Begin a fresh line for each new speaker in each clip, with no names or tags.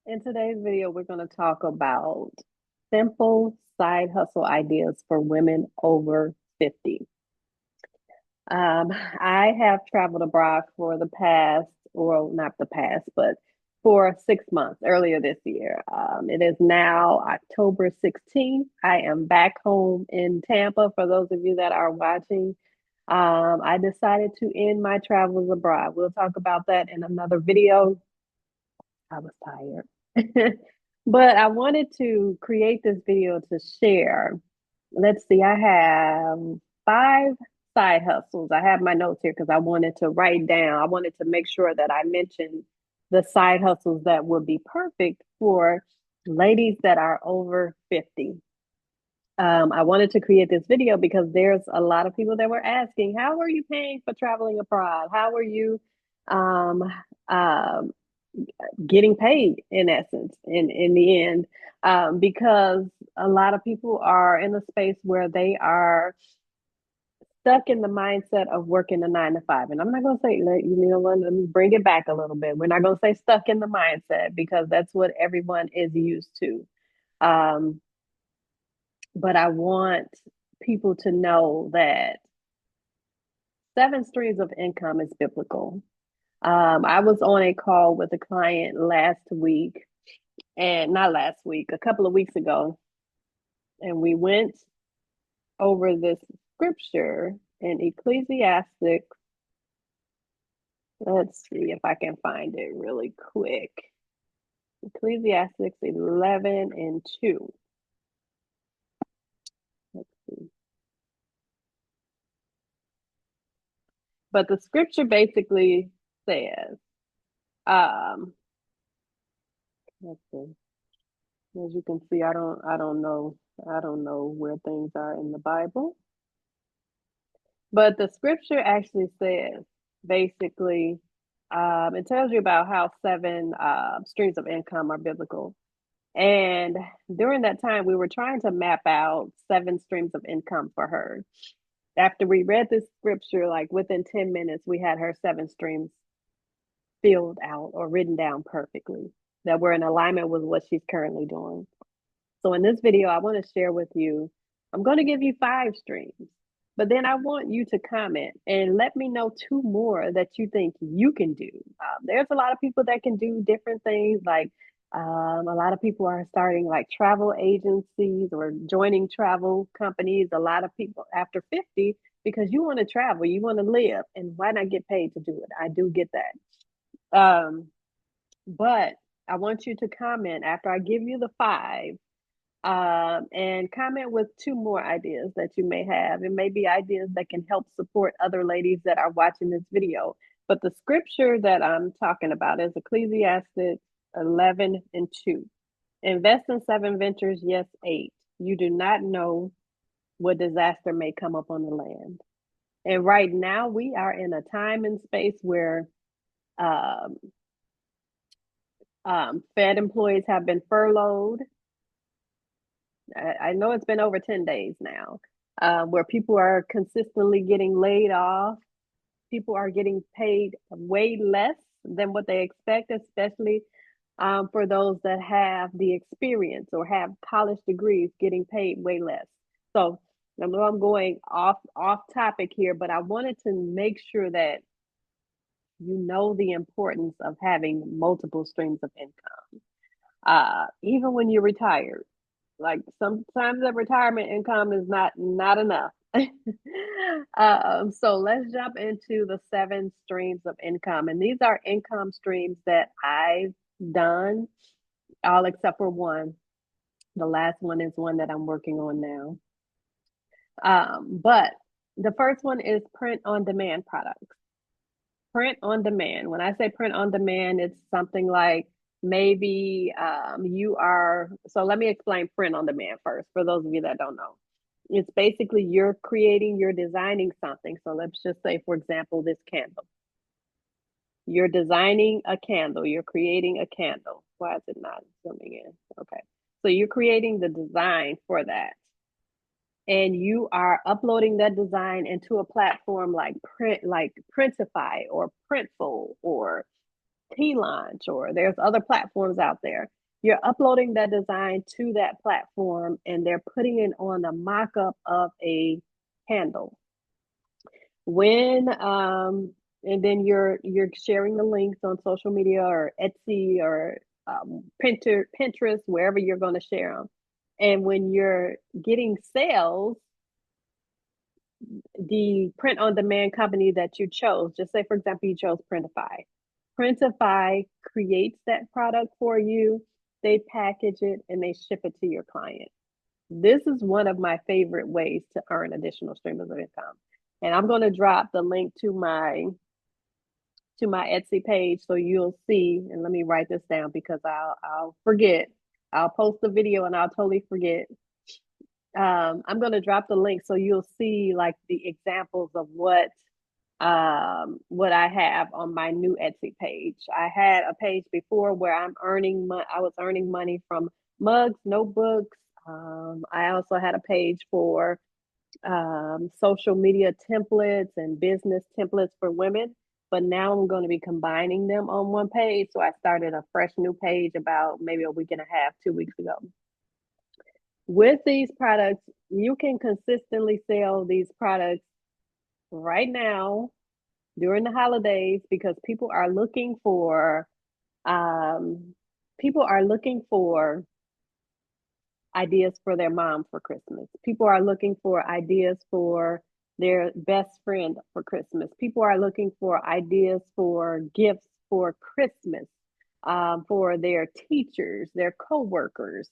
In today's video, we're going to talk about simple side hustle ideas for women over 50. I have traveled abroad for the past, well, not the past, but for 6 months earlier this year. It is now October 16th. I am back home in Tampa for those of you that are watching. I decided to end my travels abroad. We'll talk about that in another video. I was tired. But I wanted to create this video to share. Let's see, I have 5 side hustles. I have my notes here because I wanted to write down, I wanted to make sure that I mentioned the side hustles that would be perfect for ladies that are over 50. I wanted to create this video because there's a lot of people that were asking, how are you paying for traveling abroad? How are you um, um, getting paid in essence in the end, because a lot of people are in a space where they are stuck in the mindset of working a 9 to 5. And I'm not going to say, let me bring it back a little bit. We're not going to say stuck in the mindset because that's what everyone is used to. um, but I want people to know that 7 streams of income is biblical. I was on a call with a client last week, and not last week, a couple of weeks ago, and we went over this scripture in Ecclesiastic. Let's see if I can find it really quick. Ecclesiastic 11 and 2. Let's see. But the scripture basically says, um, let's see. As you can see, I don't know where things are in the Bible. But the scripture actually says, basically, it tells you about how 7 streams of income are biblical. And during that time, we were trying to map out 7 streams of income for her. After we read this scripture, like within 10 minutes, we had her 7 streams filled out or written down perfectly that were in alignment with what she's currently doing. So in this video, I want to share with you, I'm going to give you 5 streams, but then I want you to comment and let me know 2 more that you think you can do. There's a lot of people that can do different things. Like a lot of people are starting like travel agencies or joining travel companies. A lot of people after 50, because you want to travel, you want to live, and why not get paid to do it? I do get that. But I want you to comment after I give you the 5, and comment with 2 more ideas that you may have. It may be ideas that can help support other ladies that are watching this video. But the scripture that I'm talking about is Ecclesiastes 11 and 2. Invest in 7 ventures, yes, 8. You do not know what disaster may come up on the land. And right now, we are in a time and space where um, Fed employees have been furloughed. I know it's been over 10 days now, where people are consistently getting laid off. People are getting paid way less than what they expect, especially for those that have the experience or have college degrees, getting paid way less. So I know I'm going off topic here, but I wanted to make sure that you know the importance of having multiple streams of income, even when you're retired. Like sometimes the retirement income is not enough. So let's jump into the 7 streams of income, and these are income streams that I've done, all except for one. The last one is one that I'm working on now. But the first one is print on demand products. Print on demand. When I say print on demand, it's something like maybe you are. So let me explain print on demand first for those of you that don't know. It's basically you're designing something. So let's just say, for example, this candle. You're designing a candle, you're creating a candle. Why is it not zooming in? Okay. So you're creating the design for that, and you are uploading that design into a platform like Printify or Printful or T Launch, or there's other platforms out there. You're uploading that design to that platform and they're putting it on a mock-up of a candle. When and then you're sharing the links on social media or Etsy or Pinterest, wherever you're going to share them. And when you're getting sales, the print on demand company that you chose, just say for example you chose Printify. Printify creates that product for you, they package it and they ship it to your client. This is one of my favorite ways to earn additional streams of income. And I'm going to drop the link to my Etsy page so you'll see. And let me write this down because I'll forget. I'll post the video and I'll totally forget. I'm going to drop the link so you'll see like the examples of what I have on my new Etsy page. I had a page before where I was earning money from mugs, notebooks. I also had a page for social media templates and business templates for women. But now I'm going to be combining them on one page. So I started a fresh new page about maybe a week and a half, 2 weeks ago. With these products, you can consistently sell these products right now during the holidays because um, people are looking for ideas for their mom for Christmas. People are looking for ideas for their best friend for Christmas. People are looking for ideas for gifts for Christmas, for their teachers, their coworkers.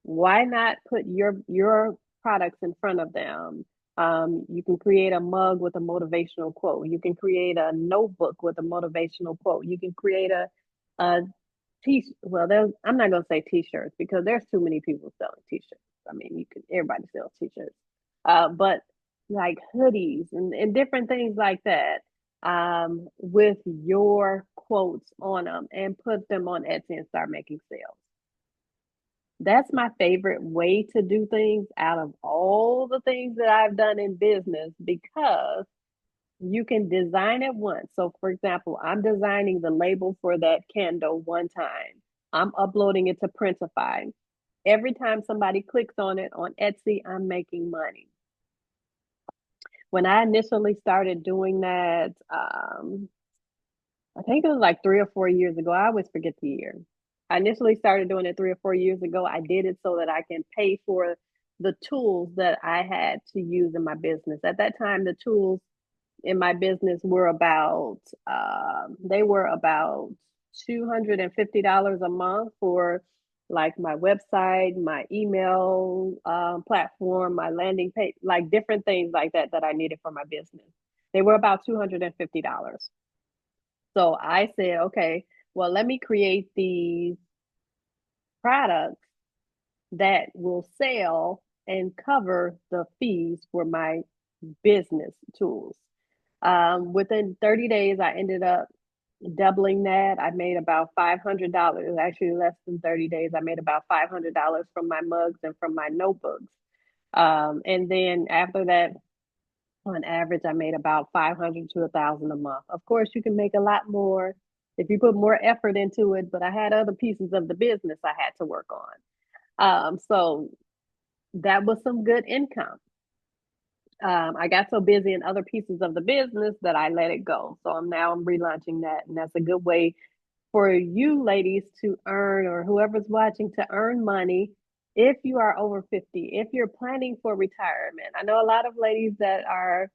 Why not put your products in front of them? You can create a mug with a motivational quote. You can create a notebook with a motivational quote. You can create a well, I'm not gonna say t-shirts because there's too many people selling t-shirts. I mean, everybody sells t-shirts, but like hoodies and different things like that, with your quotes on them and put them on Etsy and start making sales. That's my favorite way to do things out of all the things that I've done in business because you can design it once. So, for example, I'm designing the label for that candle one time. I'm uploading it to Printify. Every time somebody clicks on it on Etsy, I'm making money. When I initially started doing that, I think it was like 3 or 4 years ago. I always forget the year. I initially started doing it 3 or 4 years ago. I did it so that I can pay for the tools that I had to use in my business. At that time, the tools in my business were about $250 a month for like my website, my email platform, my landing page, like different things like that that I needed for my business. They were about $250. So I said, okay, well, let me create these products that will sell and cover the fees for my business tools. Within 30 days, I ended up doubling that. I made about $500. Actually, less than 30 days, I made about $500 from my mugs and from my notebooks. And then after that, on average, I made about 500 to 1,000 a month. Of course, you can make a lot more if you put more effort into it, but I had other pieces of the business I had to work on. So that was some good income. I got so busy in other pieces of the business that I let it go. So I'm relaunching that, and that's a good way for you ladies to earn, or whoever's watching to earn money if you are over 50, if you're planning for retirement. I know a lot of ladies that are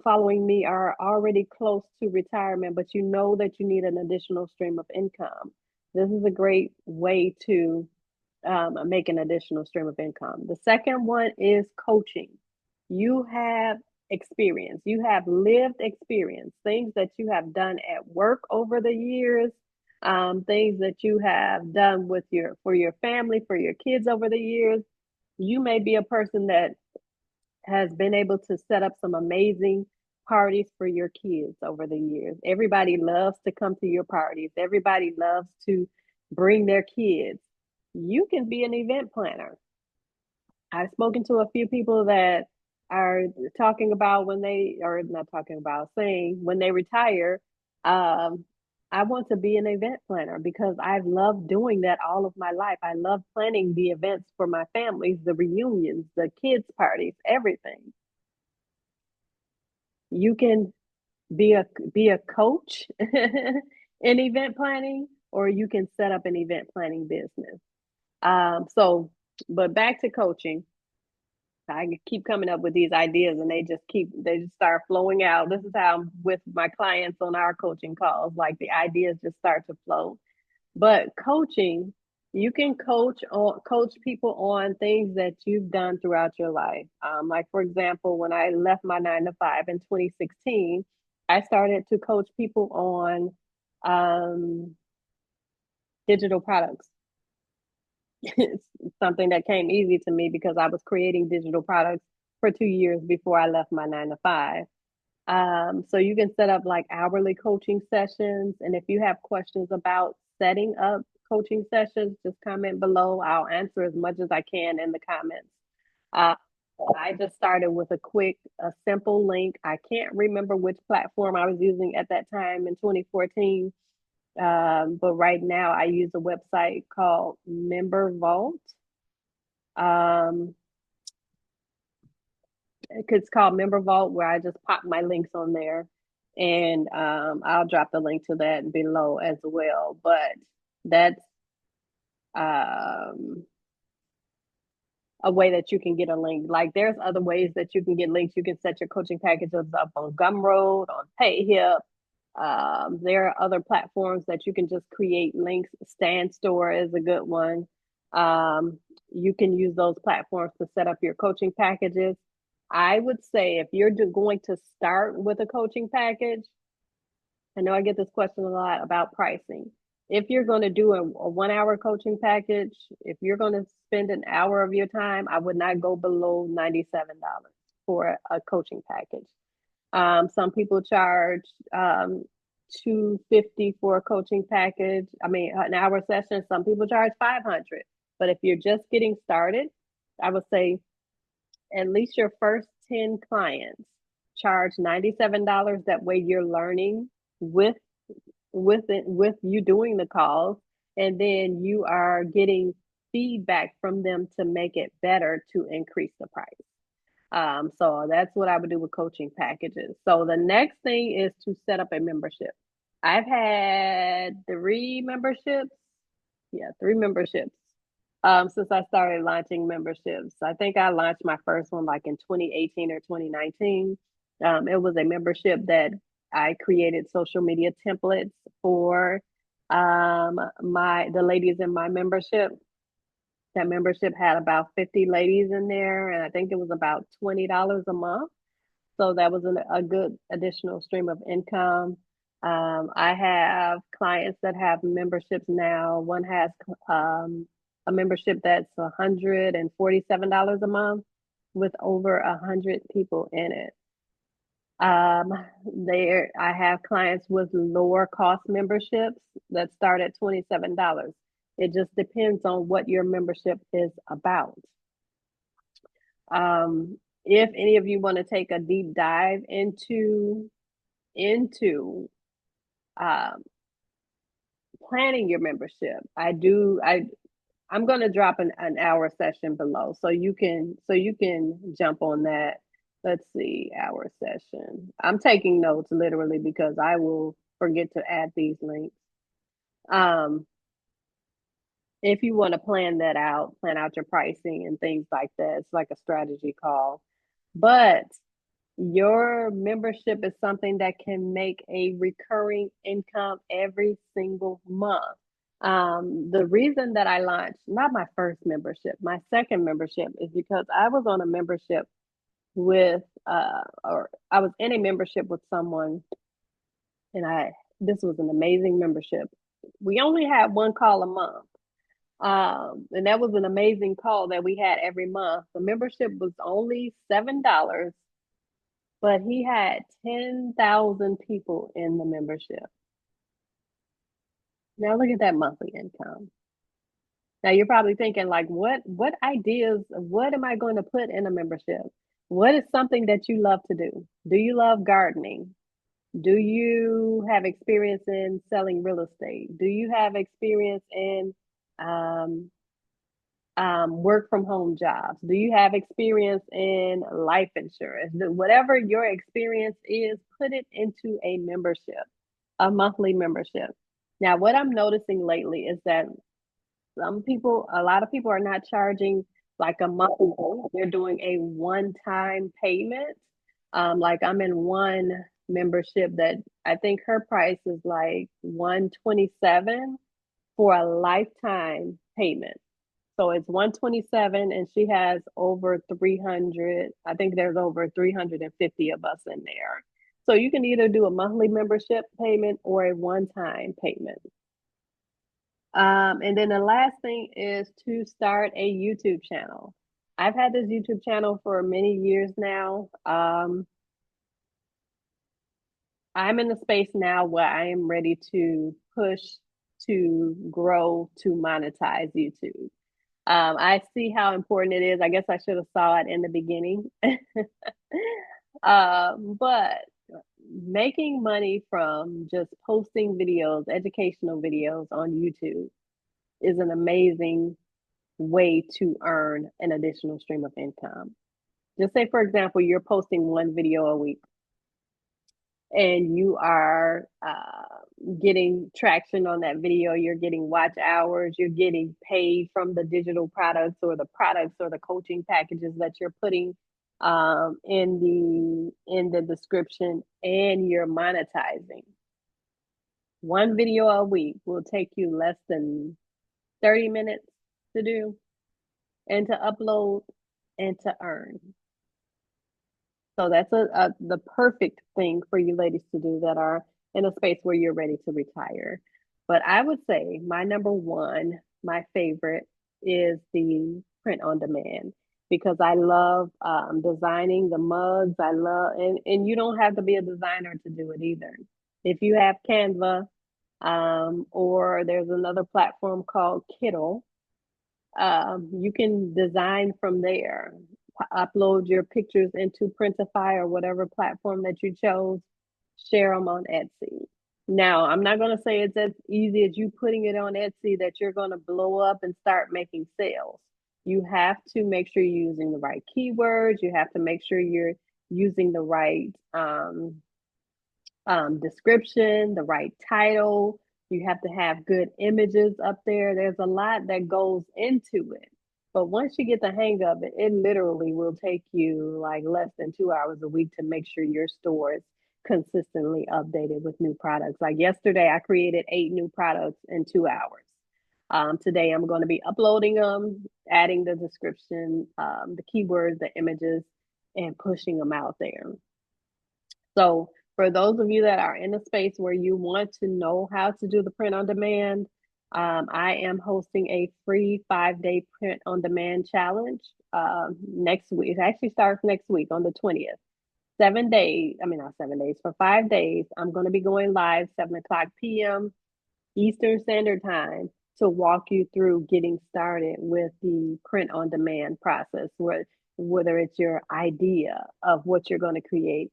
following me are already close to retirement, but you know that you need an additional stream of income. This is a great way to make an additional stream of income. The second one is coaching. You have experience, you have lived experience, things that you have done at work over the years, things that you have done with for your family, for your kids over the years. You may be a person that has been able to set up some amazing parties for your kids over the years. Everybody loves to come to your parties. Everybody loves to bring their kids. You can be an event planner. I've spoken to a few people that are talking about when they, or not talking about, saying when they retire, um, I want to be an event planner because I've loved doing that all of my life. I love planning the events for my families, the reunions, the kids' parties, everything. You can be a coach in event planning, or you can set up an event planning business. So, but back to coaching. I keep coming up with these ideas and they just start flowing out. This is how I'm with my clients on our coaching calls. Like the ideas just start to flow. But coaching, you can coach people on things that you've done throughout your life. Like for example, when I left my 9 to 5 in 2016, I started to coach people on digital products. It's something that came easy to me because I was creating digital products for 2 years before I left my 9 to 5. So you can set up like hourly coaching sessions. And if you have questions about setting up coaching sessions, just comment below. I'll answer as much as I can in the comments. Uh, I just started with a simple link. I can't remember which platform I was using at that time in 2014. But right now I use a website called Member Vault. Um, it's called Member Vault, where I just pop my links on there, and I'll drop the link to that below as well. But that's um, a way that you can get a link. Like there's other ways that you can get links. You can set your coaching packages up on Gumroad, on PayHip. There are other platforms that you can just create links. Stand Store is a good one. You can use those platforms to set up your coaching packages. I would say if you're going to start with a coaching package, I know I get this question a lot about pricing. If you're going to do a 1 hour coaching package, if you're going to spend an hour of your time, I would not go below $97 for a coaching package. Some people charge 250 for a coaching package. I mean, an hour session. Some people charge 500. But if you're just getting started, I would say at least your first 10 clients charge $97. That way you're learning with with you doing the calls, and then you are getting feedback from them to make it better to increase the price. So that's what I would do with coaching packages. So the next thing is to set up a membership. I've had 3 memberships. Yeah, 3 memberships. Since I started launching memberships. I think I launched my first one like in 2018 or 2019. It was a membership that I created social media templates for the ladies in my membership. That membership had about 50 ladies in there, and I think it was about $20 a month. So that was a good additional stream of income. I have clients that have memberships now. One has a membership that's $147 a month with over 100 people in it. There, I have clients with lower cost memberships that start at $27. It just depends on what your membership is about. If any of you want to take a deep dive into um, planning your membership, I'm going to drop an hour session below, so you can jump on that. Let's see, hour session. I'm taking notes literally because I will forget to add these links. If you want to plan out your pricing and things like that, it's like a strategy call. But your membership is something that can make a recurring income every single month. The reason that I launched, not my first membership, my second membership is because I was on a membership or I was in a membership with someone, and this was an amazing membership. We only had one call a month. And that was an amazing call that we had every month. The membership was only $7, but he had 10,000 people in the membership. Now look at that monthly income. Now you're probably thinking like, what ideas, what am I going to put in a membership? What is something that you love to do? Do you love gardening? Do you have experience in selling real estate? Do you have experience in um, work from home jobs? Do you have experience in life insurance? Whatever your experience is, put it into a membership, a monthly membership. Now, what I'm noticing lately is that a lot of people are not charging like a monthly fee. They're doing a one-time payment. Like I'm in one membership that I think her price is like 127 for a lifetime payment. So it's 127 and she has over 300. I think there's over 350 of us in there. So you can either do a monthly membership payment or a one-time payment. And then the last thing is to start a YouTube channel. I've had this YouTube channel for many years now. I'm in the space now where I am ready to push to grow to monetize YouTube. I see how important it is. I guess I should have saw it in the beginning. But making money from just posting videos, educational videos on YouTube is an amazing way to earn an additional stream of income. Just say, for example, you're posting one video a week and you are getting traction on that video, you're getting watch hours, you're getting paid from the digital products or the coaching packages that you're putting in the description, and you're monetizing. One video a week will take you less than 30 minutes to do and to upload and to earn. So that's the perfect thing for you ladies to do that are in a space where you're ready to retire. But I would say my number one, my favorite, is the print on demand because I love designing the mugs. I love, and you don't have to be a designer to do it either. If you have Canva, or there's another platform called Kittl, you can design from there, upload your pictures into Printify or whatever platform that you chose, share them on Etsy. Now, I'm not going to say it's as easy as you putting it on Etsy that you're going to blow up and start making sales. You have to make sure you're using the right keywords. You have to make sure you're using the right description, the right title. You have to have good images up there. There's a lot that goes into it. But once you get the hang of it, it literally will take you like less than 2 hours a week to make sure your store is consistently updated with new products. Like yesterday, I created 8 new products in 2 hours. Today, I'm going to be uploading them, adding the description, the keywords, the images, and pushing them out there. So for those of you that are in a space where you want to know how to do the print on demand, I am hosting a free 5-day print on demand challenge next week. It actually starts next week on the 20th. 7 days, I mean, not 7 days, for 5 days, I'm going to be going live 7 o'clock p.m. Eastern Standard Time to walk you through getting started with the print on demand process, whether it's your idea of what you're going to create,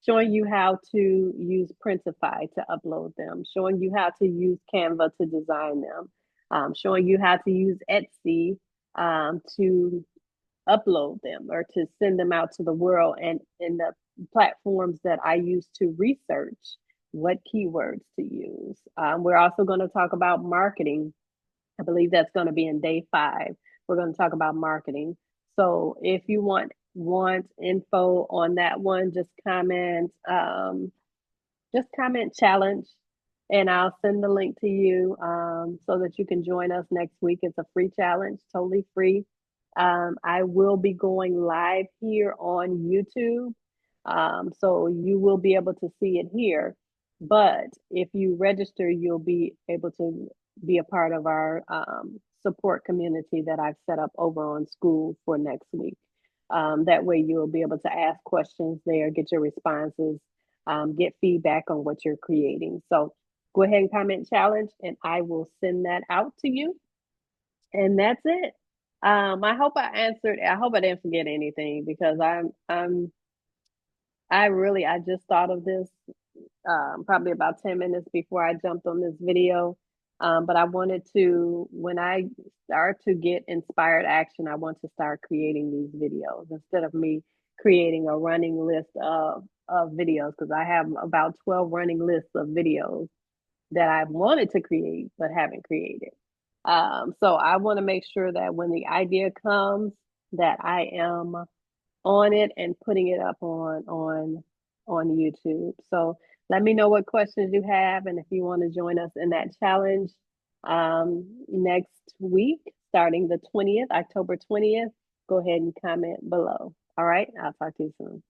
showing you how to use Printify to upload them, showing you how to use Canva to design them, showing you how to use Etsy to upload them or to send them out to the world, and in the platforms that I use to research what keywords to use. We're also going to talk about marketing. I believe that's going to be in day 5. We're going to talk about marketing. So if you want info on that one, just comment challenge, and I'll send the link to you so that you can join us next week. It's a free challenge, totally free. I will be going live here on YouTube. So you will be able to see it here. But if you register, you'll be able to be a part of our support community that I've set up over on School for next week. That way you'll be able to ask questions there, get your responses, get feedback on what you're creating. So go ahead and comment challenge, and I will send that out to you. And that's it. I hope I answered. I hope I didn't forget anything because I just thought of this probably about 10 minutes before I jumped on this video. But I wanted to, when I start to get inspired action, I want to start creating these videos instead of me creating a running list of videos, because I have about 12 running lists of videos that I've wanted to create but haven't created. So I want to make sure that when the idea comes, that I am on it and putting it up on YouTube. So let me know what questions you have, and if you want to join us in that challenge next week, starting the 20th, October 20th, go ahead and comment below. All right, I'll talk to you soon.